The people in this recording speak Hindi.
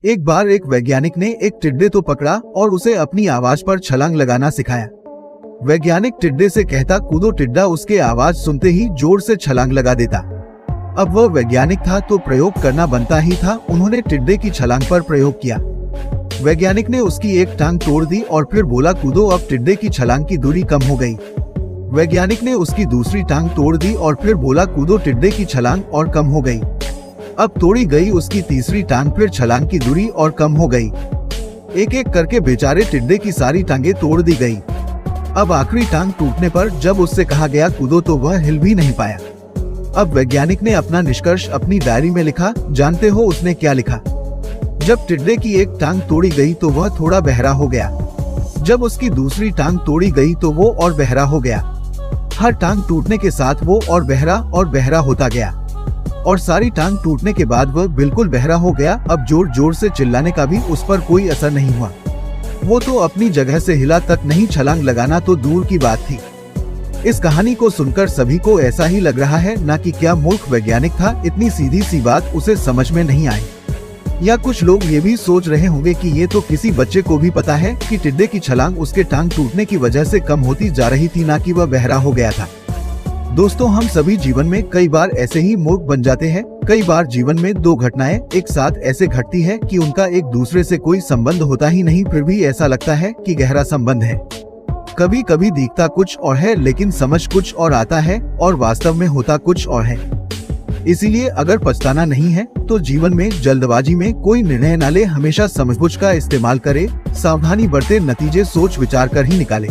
एक बार एक वैज्ञानिक ने एक टिड्डे तो पकड़ा और उसे अपनी आवाज पर छलांग लगाना सिखाया। वैज्ञानिक टिड्डे से कहता कूदो, टिड्डा उसके आवाज सुनते ही जोर से छलांग लगा देता। अब वह वैज्ञानिक था तो प्रयोग करना बनता ही था। उन्होंने टिड्डे की छलांग पर प्रयोग किया। वैज्ञानिक ने उसकी एक टांग तोड़ दी और फिर बोला कूदो। अब टिड्डे की छलांग की दूरी कम हो गई। वैज्ञानिक ने उसकी दूसरी टांग तोड़ दी और फिर बोला कूदो। टिड्डे की छलांग और कम हो गई। अब तोड़ी गई उसकी तीसरी टांग, फिर छलांग की दूरी और कम हो गई। एक एक करके बेचारे टिड्डे की सारी टांगे तोड़ दी गई। अब आखिरी टांग टूटने पर जब उससे कहा गया कूदो तो वह हिल भी नहीं पाया। अब वैज्ञानिक ने अपना निष्कर्ष अपनी डायरी में लिखा। जानते हो उसने क्या लिखा? जब टिड्डे की एक टांग तोड़ी गई तो वह थोड़ा बहरा हो गया। जब उसकी दूसरी टांग तोड़ी गई तो वो और बहरा हो गया। हर टांग टूटने के साथ वो और बहरा होता गया और सारी टांग टूटने के बाद वह बिल्कुल बहरा हो गया। अब जोर जोर से चिल्लाने का भी उस पर कोई असर नहीं हुआ। वो तो अपनी जगह से हिला तक नहीं, छलांग लगाना तो दूर की बात थी। इस कहानी को सुनकर सभी को ऐसा ही लग रहा है ना कि क्या मूर्ख वैज्ञानिक था, इतनी सीधी सी बात उसे समझ में नहीं आई। या कुछ लोग ये भी सोच रहे होंगे कि ये तो किसी बच्चे को भी पता है कि टिड्डे की छलांग उसके टांग टूटने की वजह से कम होती जा रही थी, ना कि वह बहरा हो गया था। दोस्तों, हम सभी जीवन में कई बार ऐसे ही मूर्ख बन जाते हैं। कई बार जीवन में दो घटनाएं एक साथ ऐसे घटती है कि उनका एक दूसरे से कोई संबंध होता ही नहीं, फिर भी ऐसा लगता है कि गहरा संबंध है। कभी कभी दिखता कुछ और है लेकिन समझ कुछ और आता है और वास्तव में होता कुछ और है। इसीलिए अगर पछताना नहीं है तो जीवन में जल्दबाजी में कोई निर्णय न ले, हमेशा समझबूझ का इस्तेमाल करे, सावधानी बरते, नतीजे सोच विचार कर ही निकाले।